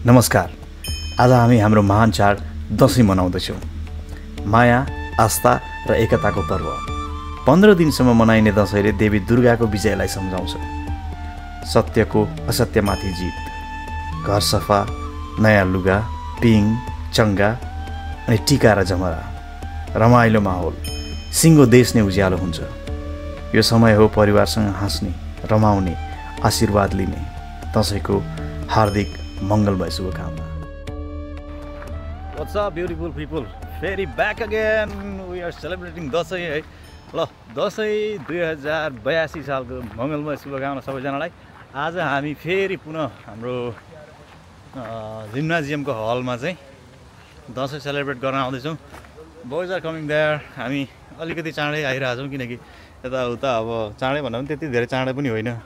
नमस्कार। आज हामी हाम्रो महान चाड दशैं मनाउँदैछौँ। माया, आस्था र एकताको पर्व। 15 दिनसम्म मनाइने दशैंले देवी दुर्गाको विजयलाई सम्झाउँछ। सत्यको असत्यमाथि जित। घर सफा, नयाँ लुगा, पिङ, चङ्गा अनि टिका र जमरा। रमाइलो माहौल, सिङ्गो देश नै उज्यालो हुन्छ। यो समय हो परिवारसँग हाँस्ने, रमाउने, आशीर्वाद लिने। दशैंको हार्दिक मङ्गलमय शुभकामना। What's up beautiful people? फेरि back again. We are celebrating Dashain है। ल दशैं 2082 सालको मङ्गलमय शुभकामना सबैजनालाई। आज हामी फेरि पुनः हाम्रो जिम्नाजियमको हलमा चाहिँ दशैं सेलिब्रेट गर्न आउँदैछौँ। Boys are coming there. हामी अलिकति चाँडै आइरहेछौँ किनकि यताउता अब चाँडै भन्दा पनि त्यति धेरै चाँडै पनि होइन।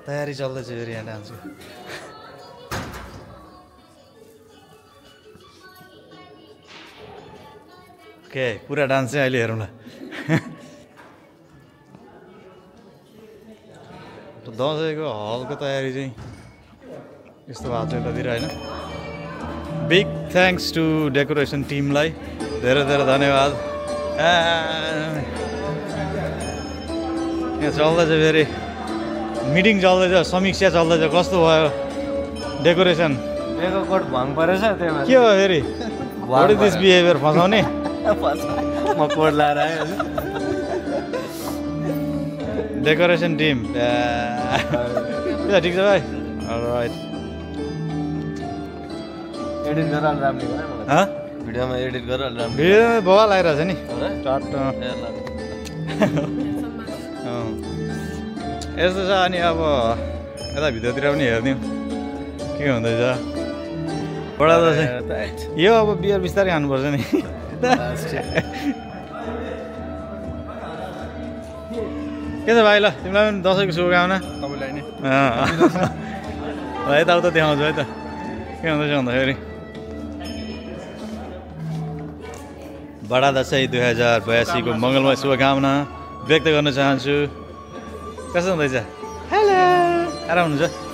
तयारी चल्दैछ फेरि यहाँ डान्सको। ओके, पुरा डान्स चाहिँ अहिले हेरौँला। दसैँको हलको तयारी चाहिँ यस्तो भएको छ यतातिर होइन। बिग थ्याङ्क्स टु डेकोरेसन टिमलाई, धेरै धेरै धन्यवाद। यहाँ चल्दैछ फेरि मिटिङ चल्दैछ, समीक्षा चल्दैछ। कस्तो भयो डेकोरेसन? मेरो कोट भङ परेछ त्यहाँ। के हो फेरि? What is this behaviour? फसाउने? म कोट लाएर आएँ। डेकोरेसन टिम ठिक छ भाइ। अलराइट। एडिट गरेर अलि राम्रो गरे मलाई। भिडियोमा एडिट गरेर अलि राम्रो। भिडियोमा बवाल आइरहेछ नि। टट्ट यस्तो छ। अनि अब यता भित्रतिर पनि हेरिदिउँ के हुँदैछ। बडा दशैं यो अब बियर बिस्तारै खानुपर्छ नि। के छ भाइ? ल तिमीलाई पनि दसैँको शुभकामना। तपाईँलाई नि यताउता देखाउँछु है त के हुँदैछ भन्दाखेरि। बडा दशैं 2082 को मङ्गलमय शुभकामना व्यक्त गर्न चाहन्छु। कस्तो हुँदैछ? हेलो, आराम हुनुहुन्छ?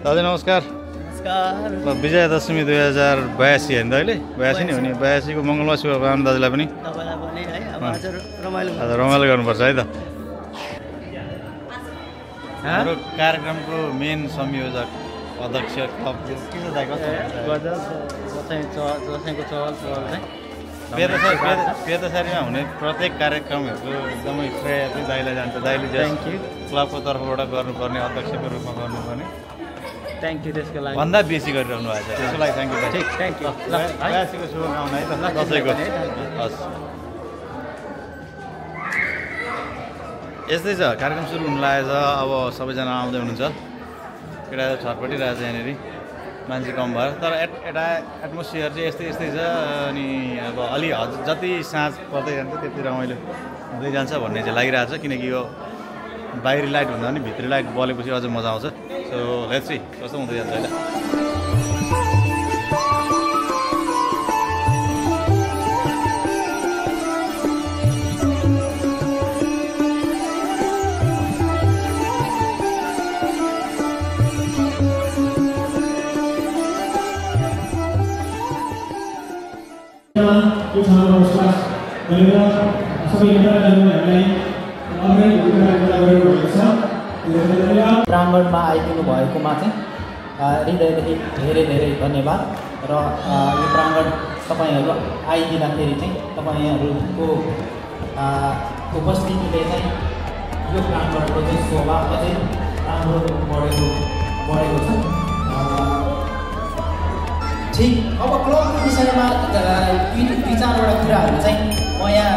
दाजु नमस्कार। नमस्कार। विजयादशमी 2082 होइन त अहिले? 82 नै हो नि। 82 को मङ्गलमय शुभकामना दाजुलाई पनि। तपाईँलाई पनि है। अब आज रमाइलो गर्नुपर्छ है त। हाम्रो कार्यक्रमको मेन संयोजक अध्यक्ष क्लबको के छ दाइ? दसैँको चहल पहल चाहिँ पेदोसारीमा हुने प्रत्येक कार्यक्रमहरूको एकदमै श्रेय चाहिँ दाइलाई जान्छ। दाइले क्लबको तर्फबाट गर्नुपर्ने, अध्यक्षको रूपमा गर्नुपर्ने। Thank you. त्यसको लागि भन्दा बेसी गरिरहनु भएको छ, त्यसको लागि थ्याङ्क यू। ठिक, थ्याङ्क यू। दशैँको शुभकामना है त दसैँको। हस्, यस्तै छ। कार्यक्रम सुरु हुन लागेछ। अब सबैजना आउँदै हुनुहुन्छ। केटाहरू छटपटिरहेछ यहाँनिर, मान्छे कम भयो। तर यता एटमोस्फियर चाहिँ यस्तै छ। अनि अब अलि जति साँझ पर्दै जान्छ त्यति रमाइलो हुँदै जान्छ भन्ने चाहिँ लागिरहेछ। किनकि यो बाहिरी लाइट हुँदा पनि भित्री लाइट बलेपछि अझ मजा आउँछ। सो लेट्स सी कस्तो हुँदै जान्छ होइन। Kita harus प्राङ्गणमा आइदिनु भएकोमा चाहिँ हृदयदेखि धेरै धेरै धन्यवाद र यो प्राङ्गण तपाईँहरू आइदिँदाखेरि चाहिँ तपाईँहरूको उपस्थितिले चाहिँ यो प्राङ्गणको चाहिँ शोभा अझै राम्रो बढेको छ। ठिक अब क्लबको विषयमा दुई चारवटा कुराहरू चाहिँ म यहाँ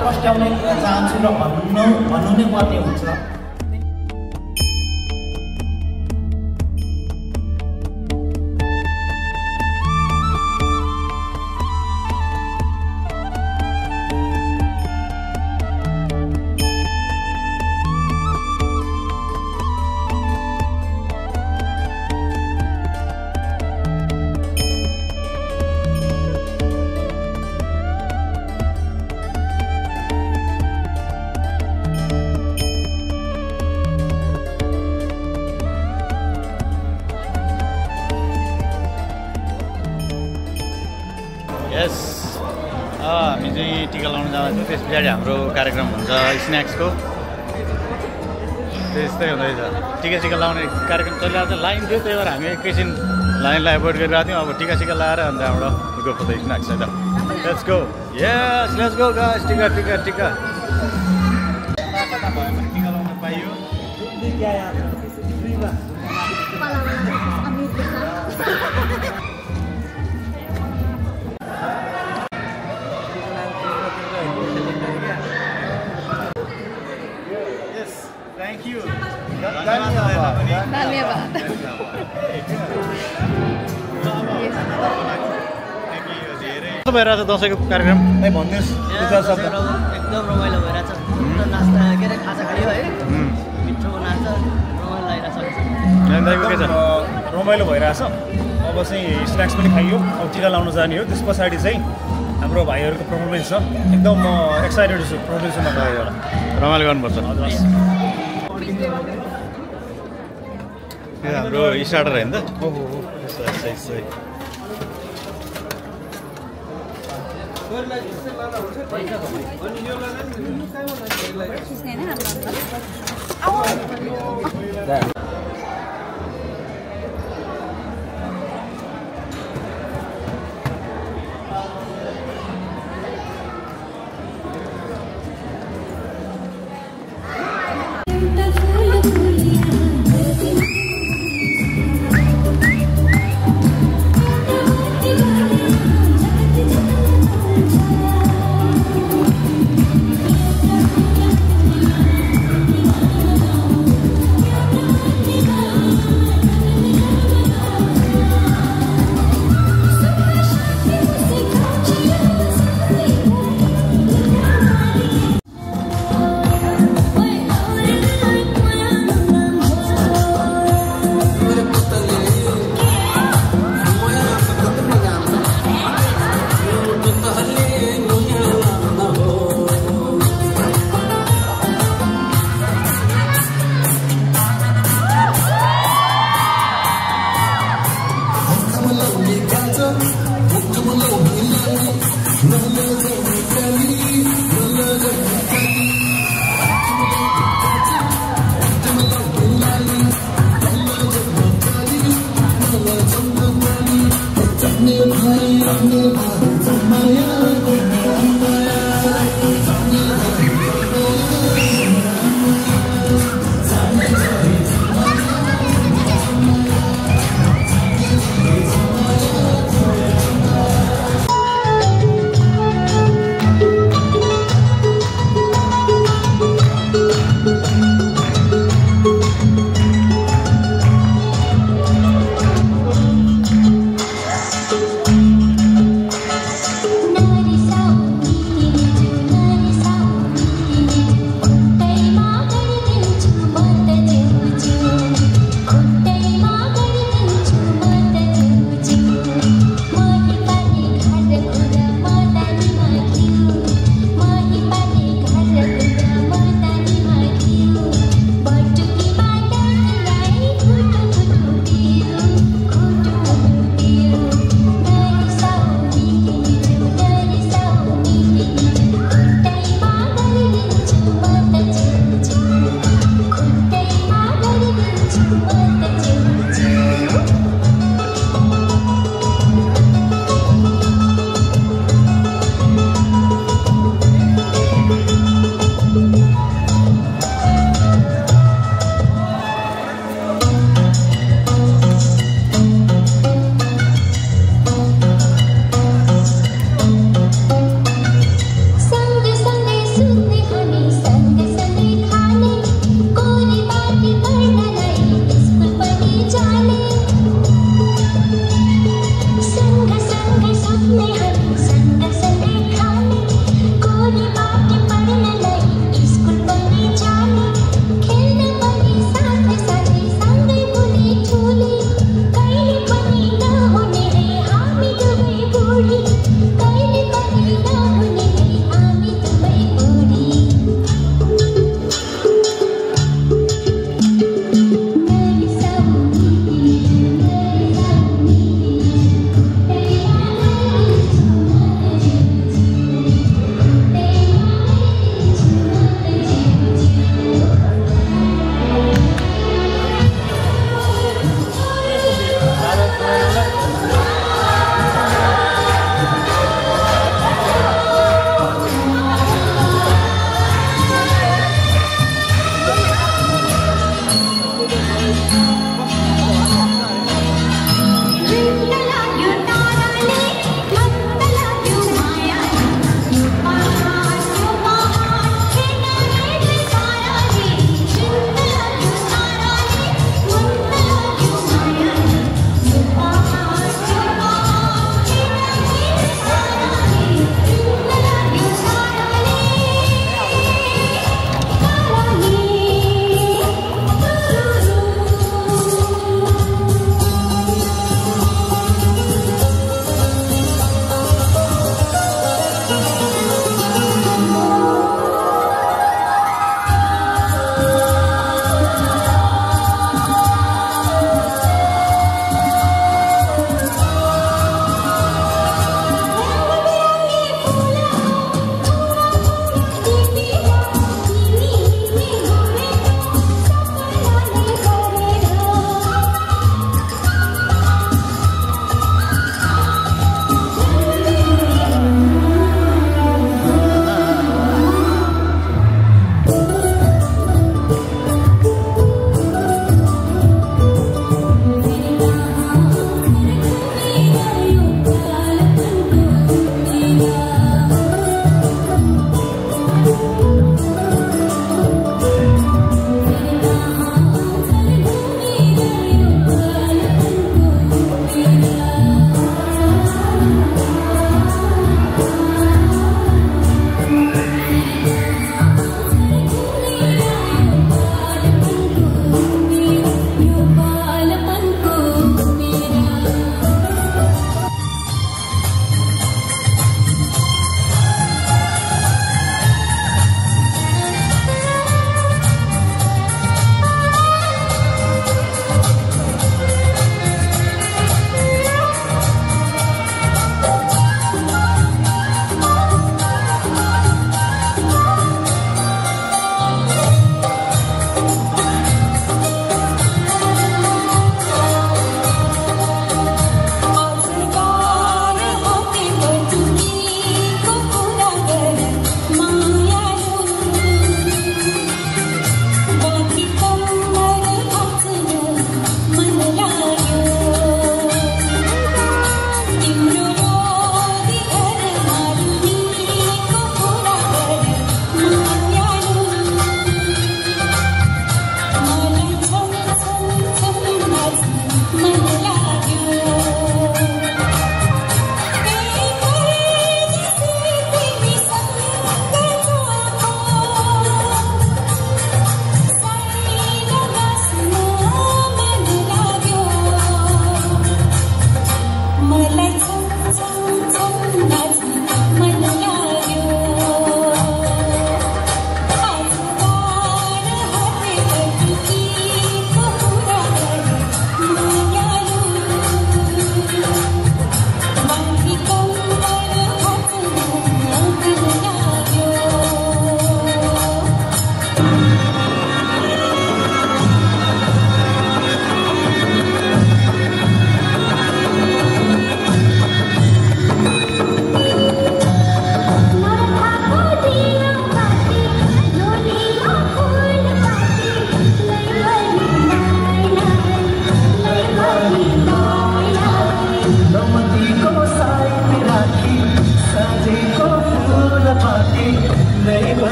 प्रस्ट्याउन चाहन्छु र भन्नु नै पर्ने हुन्छ। यस हामी चाहिँ टिका लाउन जाँदैछौँ। त्यस पछाडि हाम्रो कार्यक्रम हुन्छ स्न्याक्सको, त्यस्तै हुँदैछ। टिका लाउने कार्यक्रम चलिरहेको छ। लाइन थियो, त्यही भएर हामी एकैछिन लाइनलाई एभोइड गरिरहेको थियौँ। अब टिका लाएर अनि त्यहाँबाट गो फर द स्न्याक्स है त। Let's go, yes let's go guys. टिका टिका लाउन पाइयो। Thank you. धन्यवाद। कस्तो भइरहेछ दसैँको कार्यक्रम? भन्नुहोस् एकदम रमाइलो भइरहेछ। नास्ता के अरे खाजा खायो है, मिठो नाच्छ, रमाइलो लागिरहेछ। रमाइलो भइरहेछ। अब चाहिँ स्न्याक्स पनि खाइयो, अब टिका लाउन जाने हो। त्यस पछाडि चाहिँ हाम्रो भाइहरूको पर्फर्मेन्स छ। एकदम म एक्साइटेड छु पर्फर्मेन्समा गएर रमाइलो गर्नुपर्छ। यो हाम्रो स्टार्टर होइन त? सही।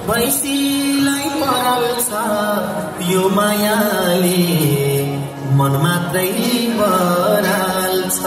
भैँसीलाई पराल्छ यो मायाले मन मात्रै पराल्छ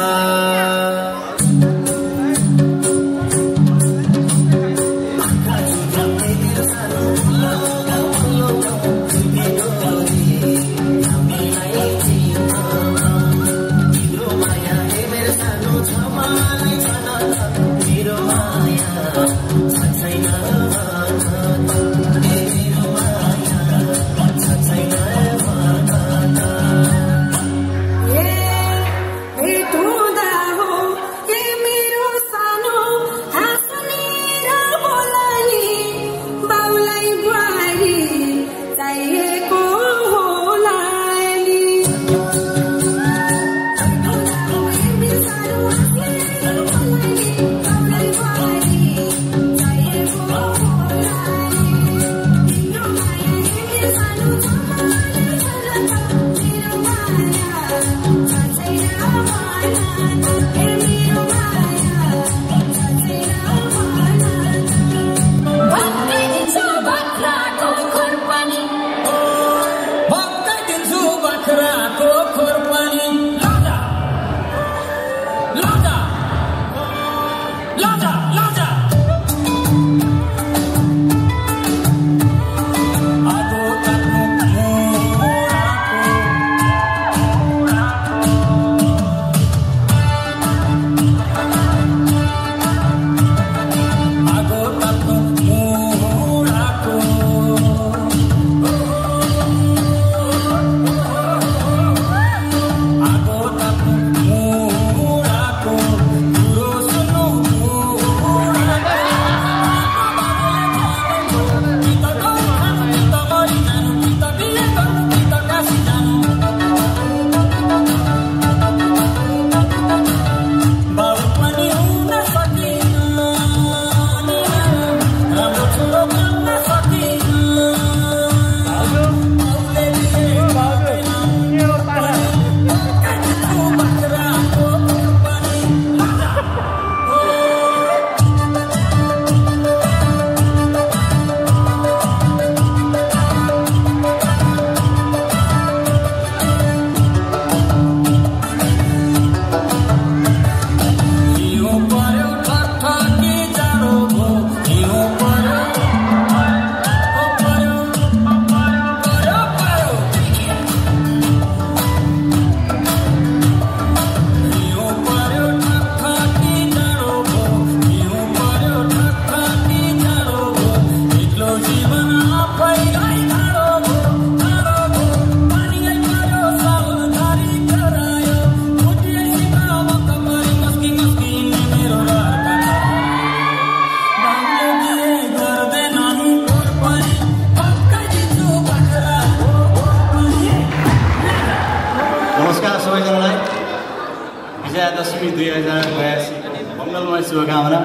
विजयादशमी 2082 मङ्गलमय शुभकामना।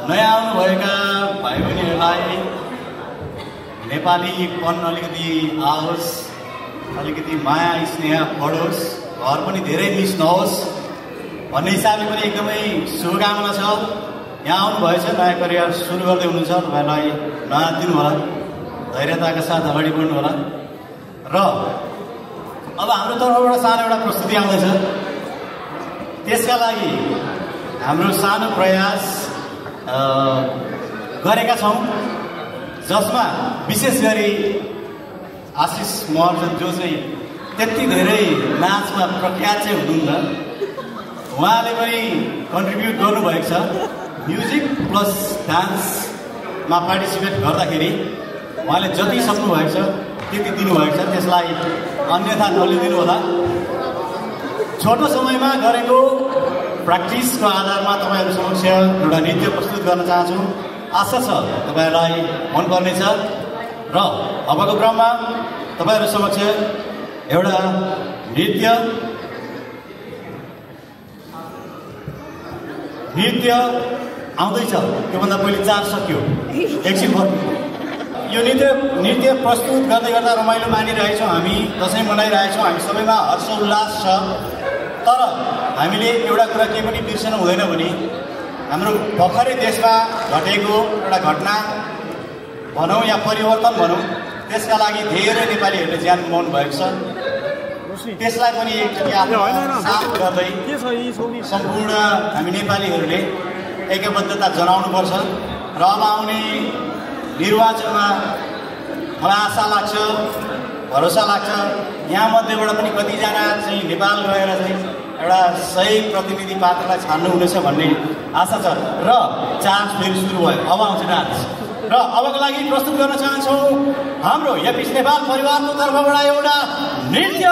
नयाँ आउनुभएका भाइ बहिनीहरूलाई नेपालीपन अलिकति आओस्, अलिकति माया स्नेह बढोस्, घर पनि धेरै मिस नहोस् भन्ने हिसाबले पनि एकदमै शुभकामना छ। यहाँ आउनुभएछ, नयाँ करियर सुरु गर्दै हुनुहुन्छ, तपाईँहरूलाई नयाँ दिनु होला, धैर्यताका साथ अगाडि बढ्नु होला। र अब हाम्रो तर्फबाट सानो एउटा प्रस्तुति आउँदैछ, त्यसका लागि हाम्रो सानो प्रयास गरेका छौँ, जसमा विशेष गरी आशिष महर्जन जो चाहिँ त्यति धेरै नाचमा प्रख्यात चाहिँ हुनुहुन्छ, उहाँले पनि कन्ट्रिब्युट गर्नुभएको छ। म्युजिक प्लस डान्समा पार्टिसिपेट गर्दाखेरि उहाँले जति सक्नुभएको छ त्यति दिनुभएको छ, त्यसलाई अन्यथा नलिदिनु होला। छोटो समयमा गरेको प्र्याक्टिसको आधारमा तपाईँहरू समक्ष एउटा नृत्य प्रस्तुत गर्न चाहन्छु। आशा छ तपाईँहरूलाई मनपर्नेछ। र अबको क्रममा तपाईँहरू समक्ष एउटा नृत्य आउँदैछ। त्योभन्दा पहिले 4 सक्यो, एकछिन फर्क। यो नृत्य प्रस्तुत गर्दै गर्दा रमाइलो मानिरहेछौँ, हामी दसैँ मनाइरहेछौँ, हामी सबैमा हर्षोल्लास छ। तर हामीले एउटा कुरा केही पनि बिर्सनु हुँदैन भने हाम्रो भर्खरै देशमा घटेको एउटा घटना भनौँ या परिवर्तन भनौँ, त्यसका लागि धेरै नेपालीहरूले ज्यान गुमाउनु भएको छ। त्यसलाई पनि एकचोटि आफ्नो साथ गर्दै सम्पूर्ण हामी नेपालीहरूले ऐक्यबद्धता जनाउनुपर्छ। र अब आउने निर्वाचनमा मलाई आशा लाग्छ, भरोसा लाग्छ, यहाँ मध्येबाट पनि कतिजना चाहिँ नेपाल गएर चाहिँ एउटा सही प्रतिनिधि पात्रलाई छान्नुहुनेछ भन्ने आशा छ। र चान्स फेरि सुरु भयो, अब आउँछ डान्स। र अबको लागि प्रस्तुत गर्न चाहन्छौँ हाम्रो एपिस नेपाल परिवारको तर्फबाट एउटा नृत्य।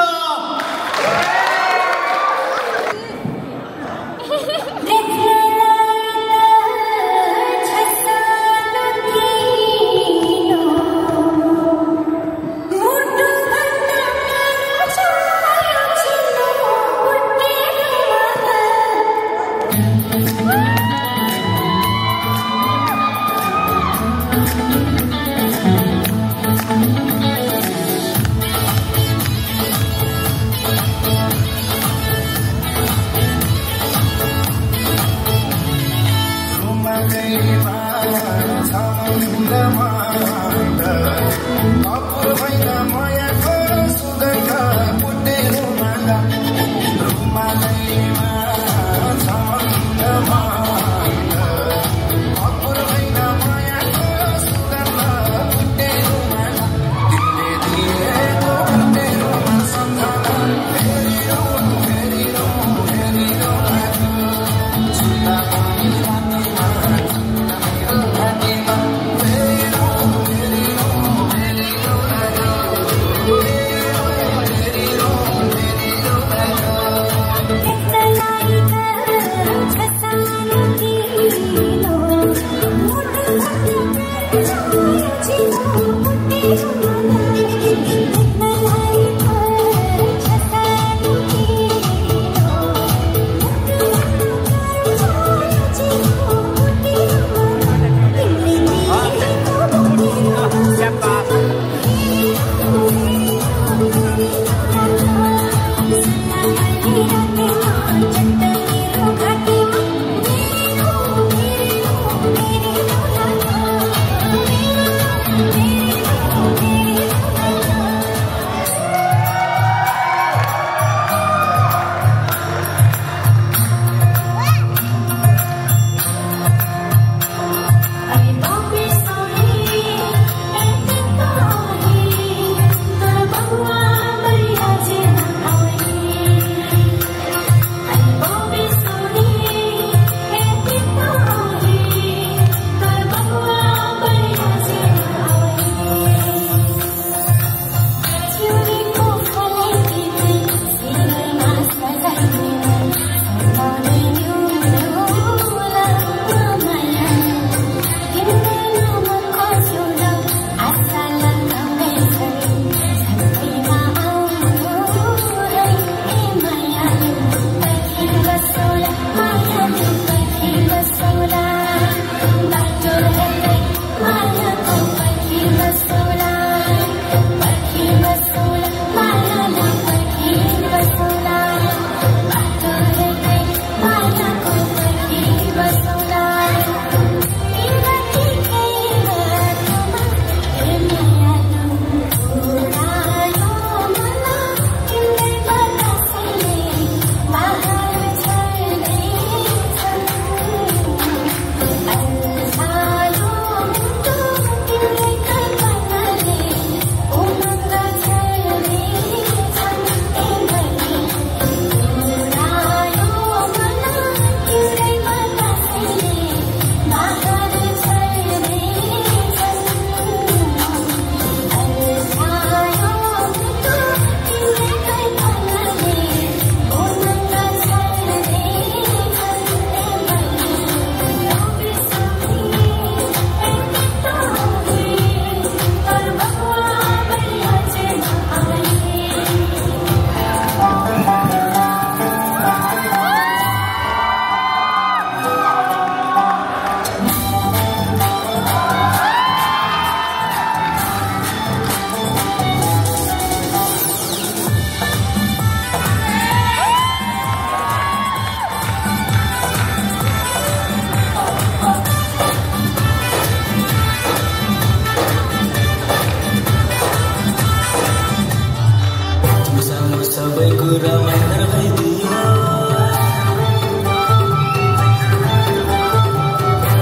reminder भइदियो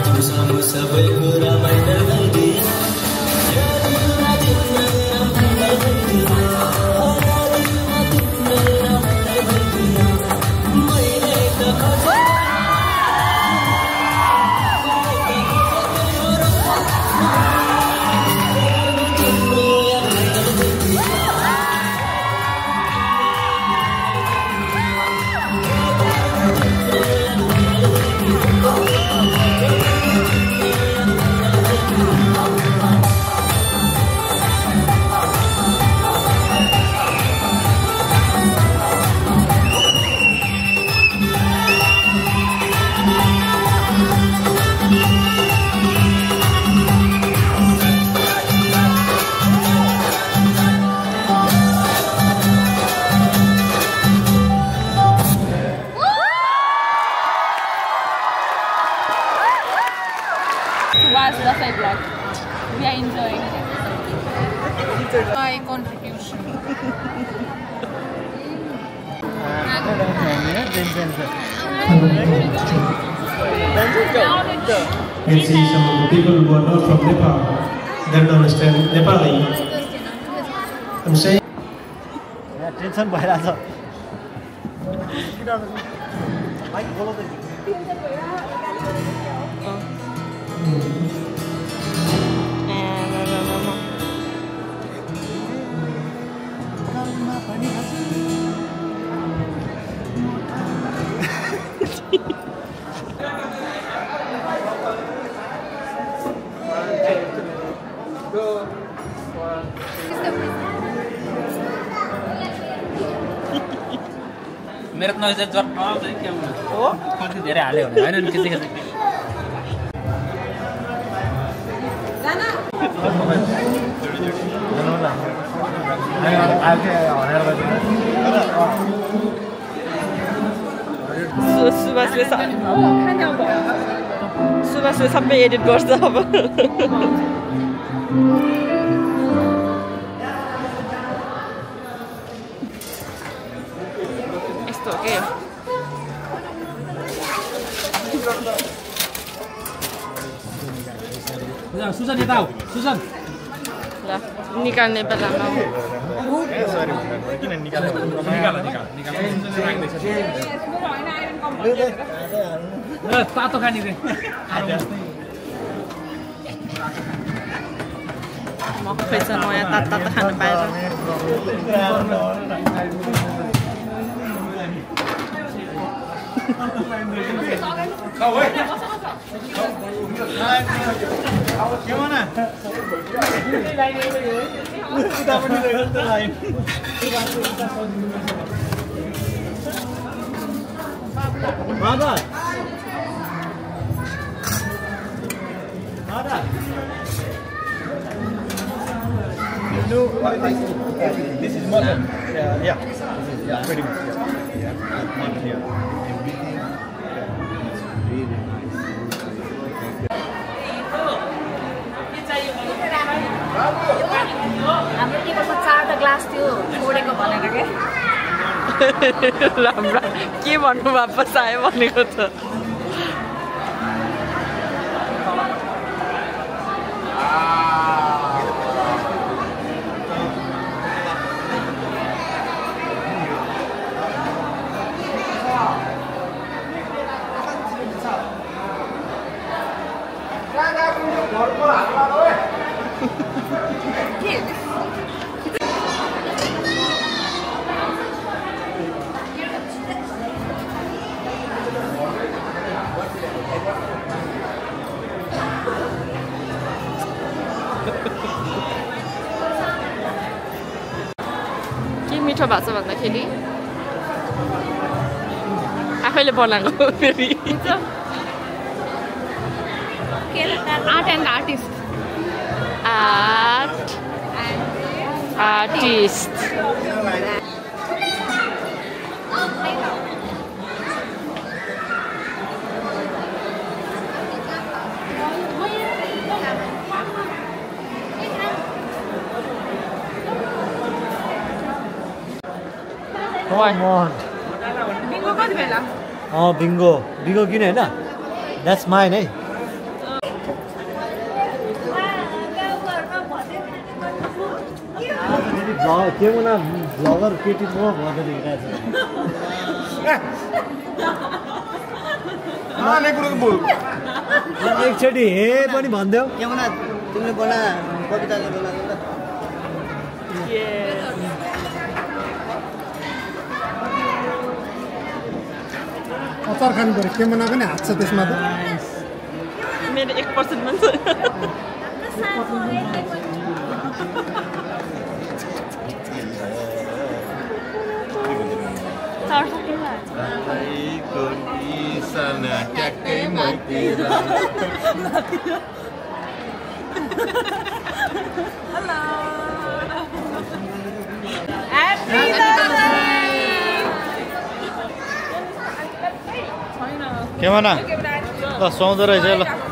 तिमीसँग सबैको reminder भइदियो watch the side vlog. We are enjoying my contribution. You see some of the people who are not from Nepal, they don't understand Nepali. I'm saying. Tension भइरहेछ मेरो त नजिक जट आउँछ के हो कति धेरै हाल्यो भने हैन नि के के जाना सुभाषले सबै एडिट गर्छ अब यस्तो हो के सुजन यता आऊ सुजन ल निकाल्ने बेलामा किन निकाल्नु तातो खाने रे मकै छ नयाँ तातो खानु पाएर This is modern. Yeah, pretty much. Yeah, modern. Yeah. हाम्रो टेबलमा 4टा ग्लास थियो छोडेको भनेको के राम्रा के भन्नु वापस आयो भनेको छ के मिठो भएको छ भन्दाखेरि आफैले बनाएको फेरि art and artist artist bingo कति बेला बिङ्गो किन होइन द्याट्स माइन है के मुना भ्लगर केटी पो भनेर एकचोटि हे पनि भनिदेऊ यमुना तिमीले बोला कविताको बोला अचार खानु पऱ्यो के मना पनि हात छ त्यसमा त मेरो 1% मान्छ के भन ल सुहाउँदो रहेछ ल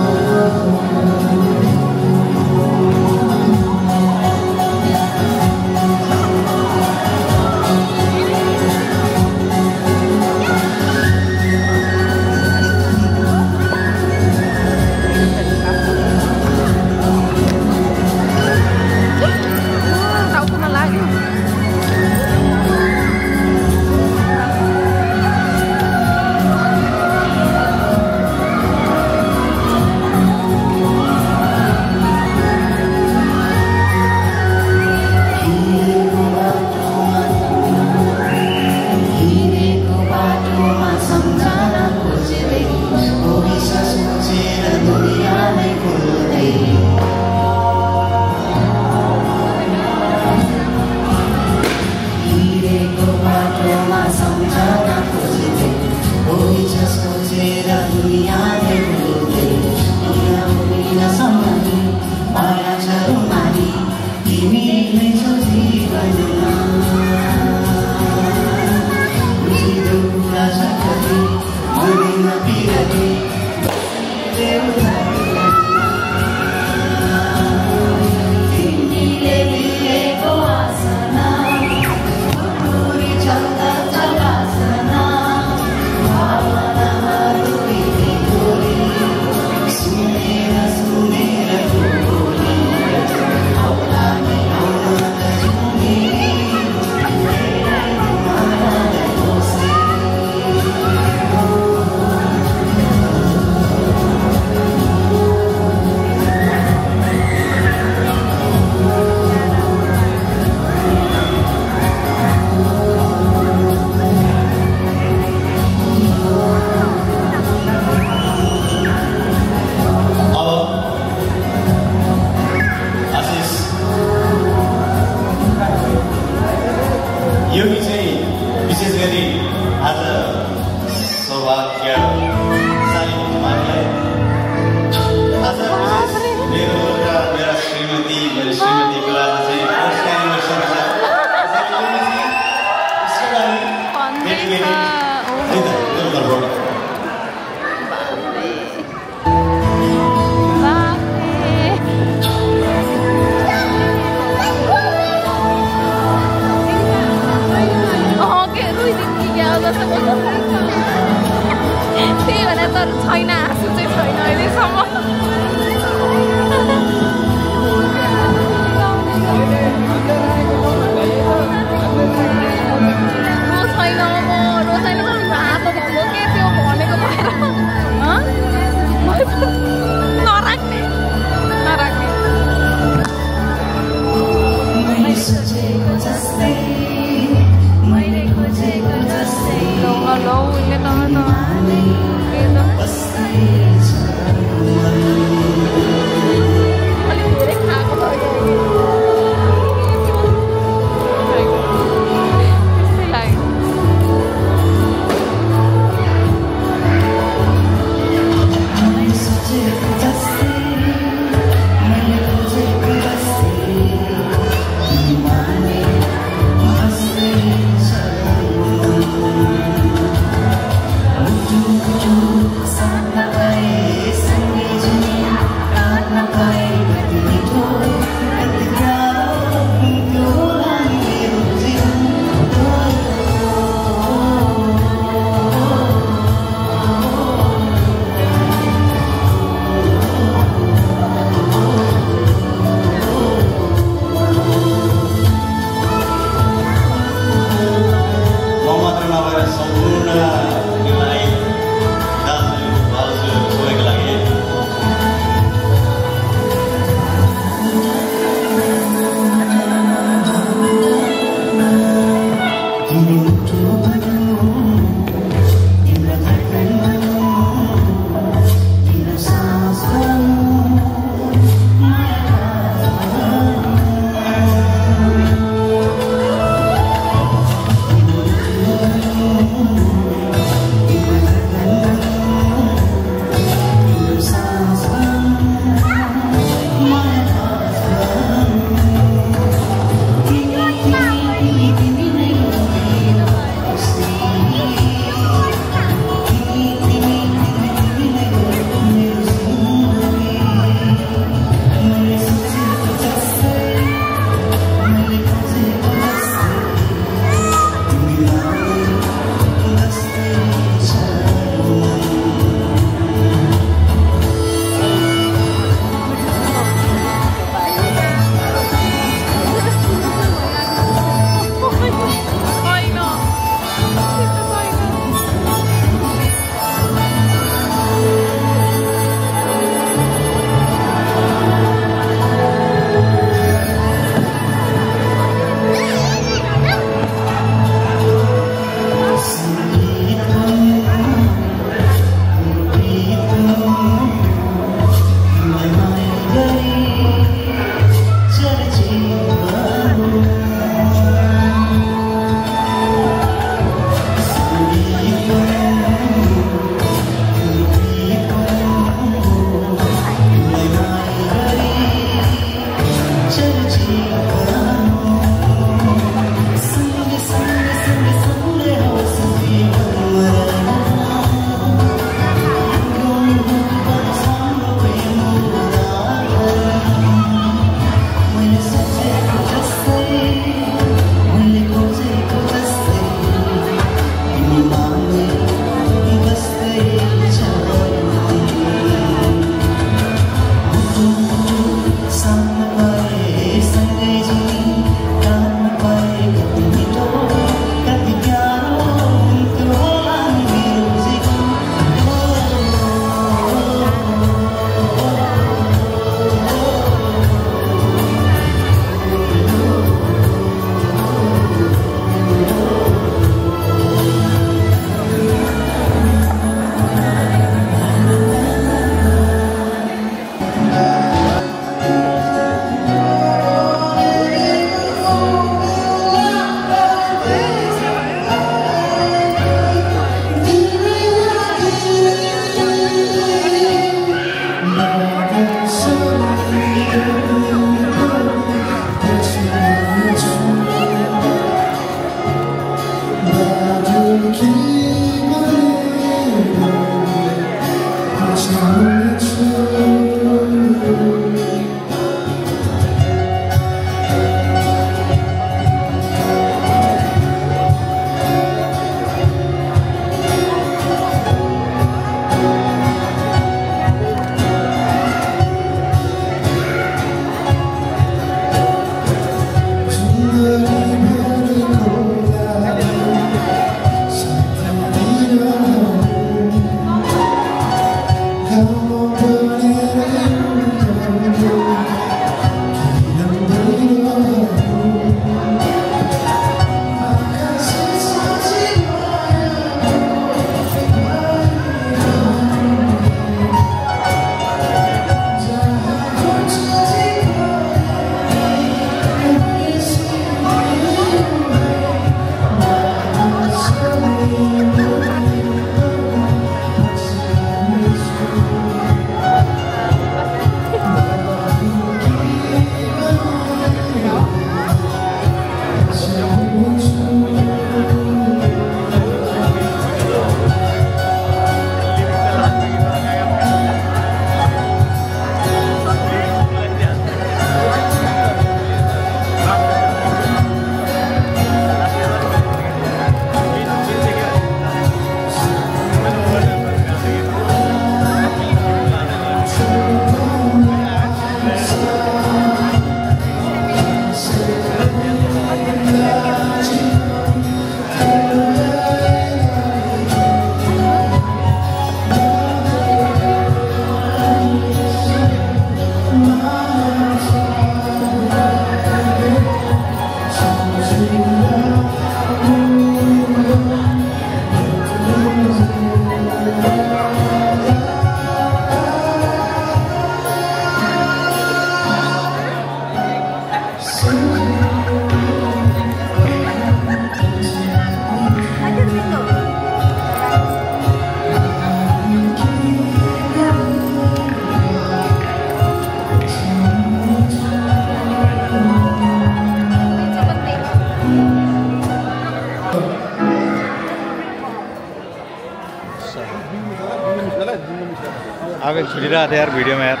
आवेग छुटिरहेको थियो यार भिडियोमा यार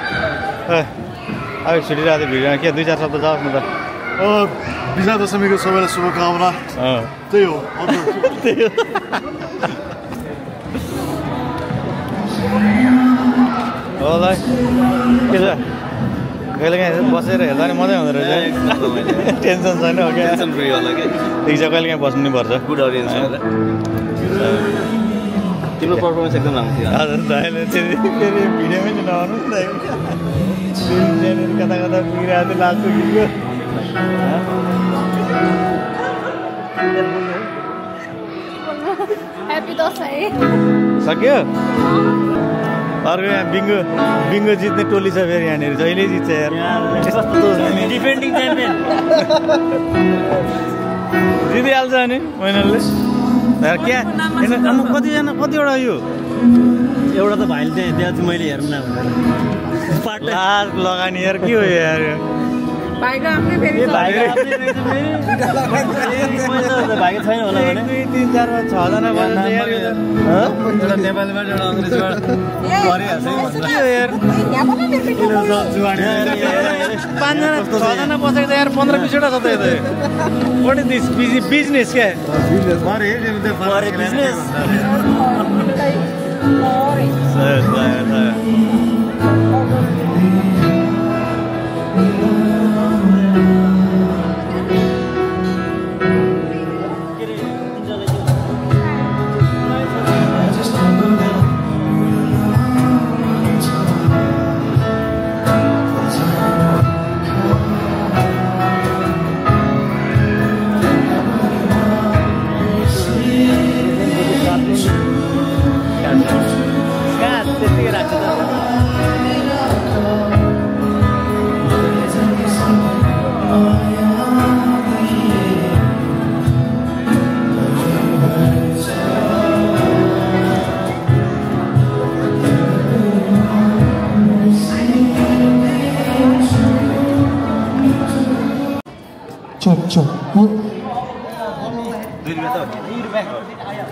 आवेग छुटिरहेको थियो भिडियोमा के 2-4 शब्द जाओस् न त विजया दशमीको सबैलाई शुभकामना त्यही हो त्यही हो होला के छ कहिलेकाहीँ बसेर हेर्दा नि मजै हुँदो रहेछ टेन्सन छैन हो क्या टेन्सन फ्री होला के ठिक छ कहिलेकाहीँ बस्नु नि पर्छ गुड अडियन्स होला तिम्रो पर्फर्मेन्स एकदम राम्रो थियो हजुर दाइले फेरि भिडियोमै चाहिँ नआउनु नि दाइ कता कता पुगिरहेको थियो लास्टको गीतको ह्याप्पी दसैँ सक्यो अर्को यहाँ बिङ्गो जित्ने टोली छ फेरि यहाँनिर जहिले जित्छ यार डिफेन्डिङ च्याम्पियन जितिहाल्छ नि मैनलले क्या कतिवटा यो एउटा त भाइले त्यहाँ चाहिँ मैले हेर्नु लाज लगानी यार के हो यार भाइको आफ्नै फेरि भाइको छैन होला भने 1 2 3 4 5 6 जना बस्छ यार एउटा नेपालीबाट एउटा अङ्ग्रेजीबाट गरिहाल्छ के हो यार 5 जना 6 जना बसेको त यार 15 20 वटा छ त yo what is this business क्या बिजनेस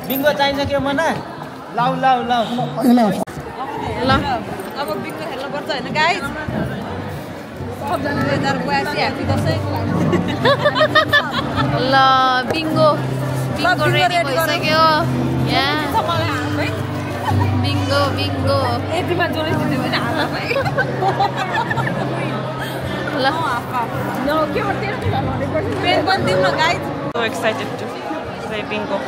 बिङ्गो चाहिन्छ के मना लाउ लाउ लाउ ल अब बिङ्गो खेल्नुपर्छ होइन गाइज सबजनाले 2082 ह्याप्पी दसैँ ल बिङ्गो रेडी भइसक्यो यहाँ बिङ्गो यतिमा जोडै दिँदै भने हात भाइ ल के पेन पनि दिउँ न guys So excited to play bingo.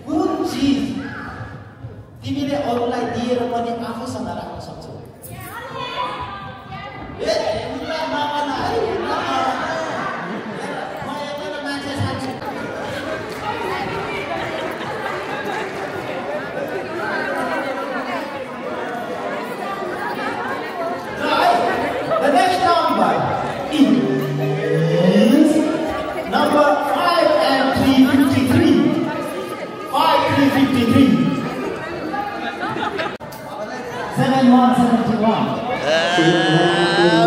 कुन चिज तिमीले अरूलाई दिएर पनि आफूसँग राख्न सक्छौ The next number is number 5 and 353. 5353. 7171.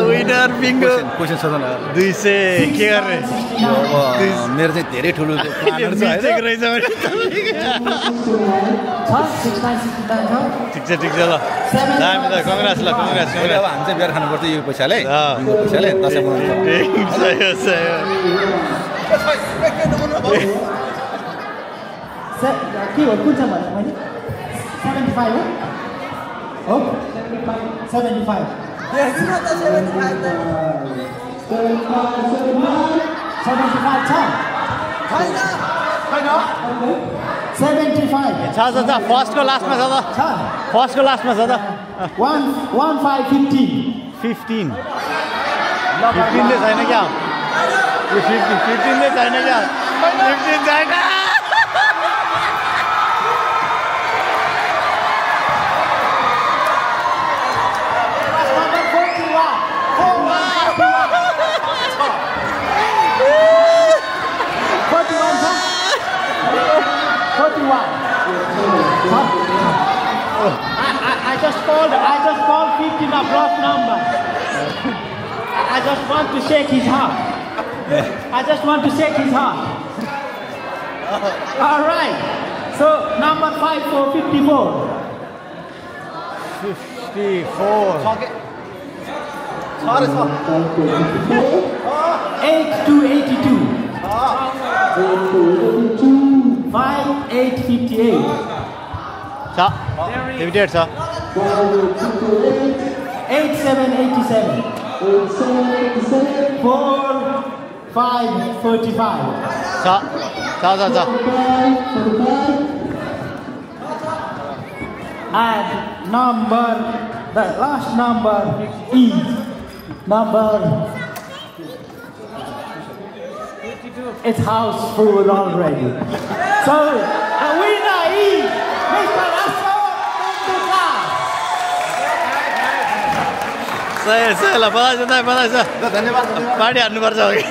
Winner bingo question सोध्न 200 के गर्ने मेरो चाहिँ धेरै ठुलो प्लानहरु छ हैन ठिक छ ल दामी ल कङ्ग्रेस अब हामी चाहिँ बियर खानुपर्छ यो पैसाले बिङ्गो पैसाले दसैँ मनाउनु के हो कुन चाहिँ भने मैले 75 हो 75 Yes, you know that's 75 then. 75 छ 75 छ फर्स्टको लास्टमा छ त फर्स्टको लास्टमा छ त 1515 15 ले छैन क्या यो 15 ले छैन क्या 15 छैन I just called 15 a block number. I just want to shake his hand. So number 5 for 54. 54. 8 to 82. 5, 8, 58. छ 58 छ 8, 7, 87. 4, 5, 45. छ And the last number is number. It's house full already. So the winner is Mr. Ashok Mendukar. सही ल बधाई छ धन्यवाद party हान्नुपर्छ अघि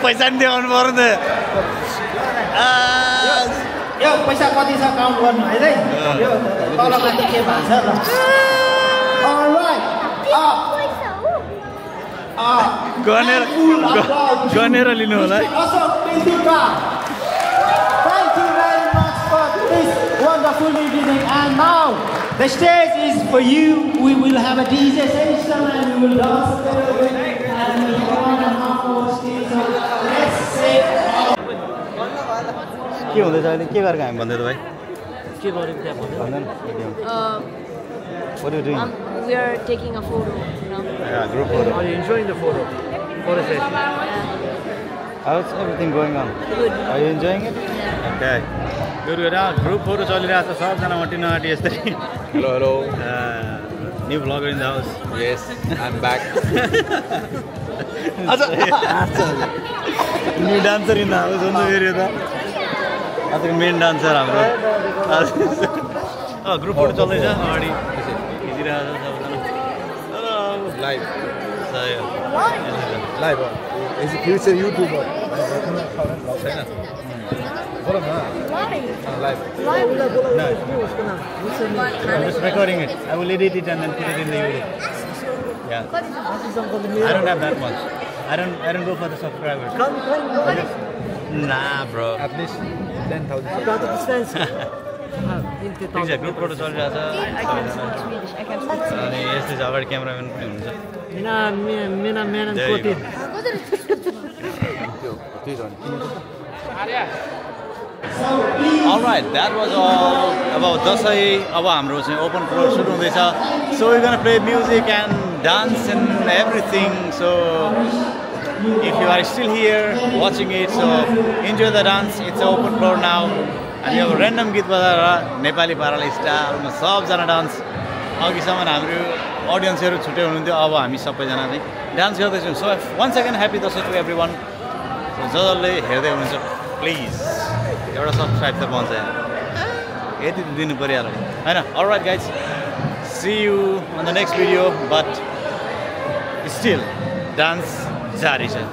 पैसा नि देखाउनु पर्यो नि यो पैसा कति छ काउन्ट गर्नु है यो तलमाथि के भन्छ ल अलराइट गनेर लिनु होला Ashok Mendukar. Thank you very much for this wonderful evening. And now the stage is for you. We will have a DJ session and we will dance together and we will go on and half our stage. So let's say के हुँदैछ अहिले के गरेको हामी भन्दै त भाइ के गरेको त्यहाँ भन्दैन What are you doing? We are taking a photo. Yeah, group photo. Are you enjoying the photo? Photo session? How's everything going on? Good. Are you enjoying it? Okay. Good. Group photo चलिरहेको छ सबजना मटिन aunty यस्तै Hello. New vlogger in the house. Yes, I'm back. New dancer in the house on the video ta. आजको main dancer हाम्रो group photo चल्दैछ अगाडि खिचिरहेको छ सबजना Live. Live. Is it future YouTuber? Live. No. I'm just recording it. I will edit it and then put it in the YouTube. Yeah. I don't have that much. I don't go for the subscribers. Nah, bro. At least 10,000. ठिक छ group photo चलिरहेछ अनि यस्तै छ अगाडि cameraman पनि हुनुहुन्छ Alright, that was all about Dasai. अब हाम्रो चाहिँ open floor सुरु हुँदैछ. So we're gonna play music and dance and everything. So if you are still here watching it, so enjoy the dance. It's an open floor now. हामी अब random गीत बजाएर नेपाली पाराले स्टाइलमा सबजना डान्स अघिसम्म हाम्रो अडियन्सहरू छुट्टै हुनुहुन्थ्यो अब हामी सबैजना चाहिँ डान्स गर्दैछौँ so once again happy Dashain to everyone. जसले हेर्दै हुनुहुन्छ प्लिज एउटा सब्सक्राइब त पाउँछ यति त दिनु परिहाल्यो हैन. Alright guys, see you on the next video, but still dance जारी छ.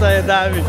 सही दामी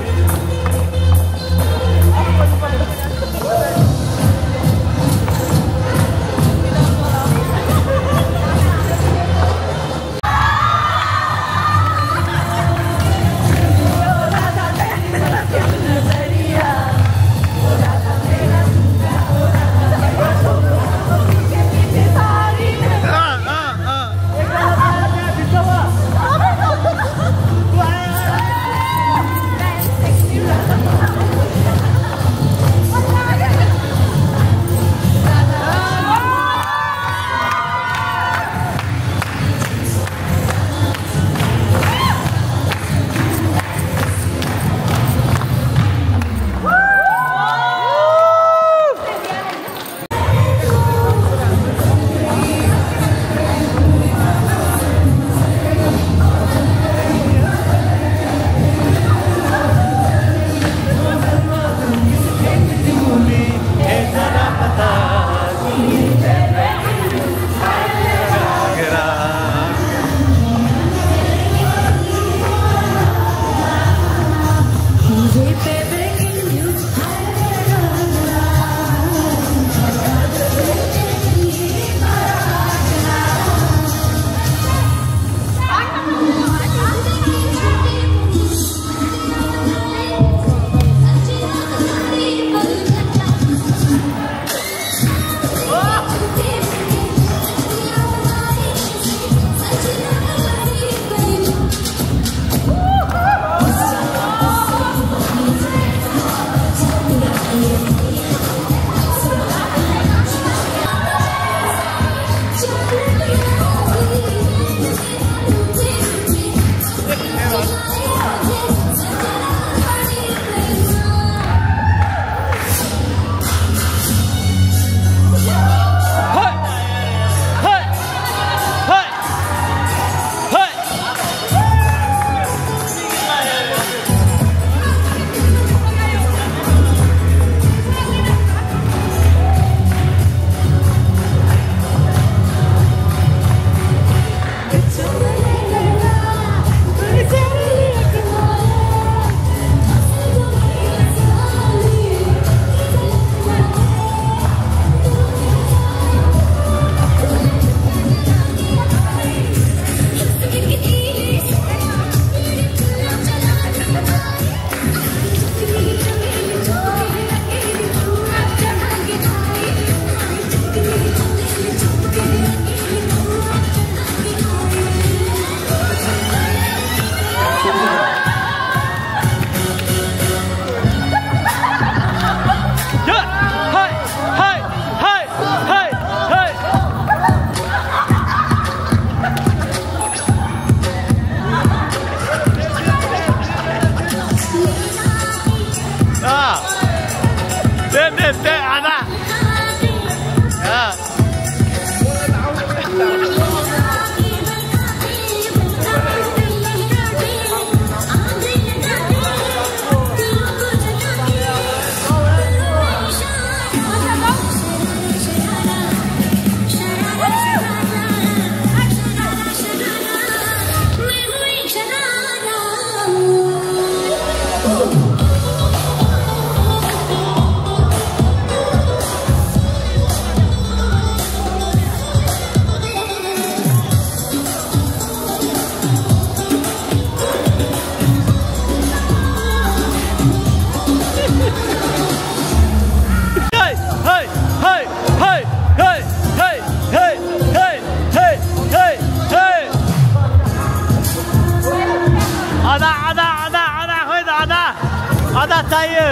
आधा चाहिए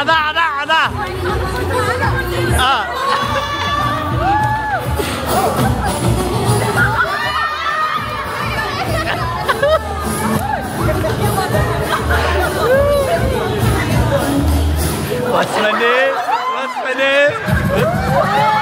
आधा आधा आधा What's my name?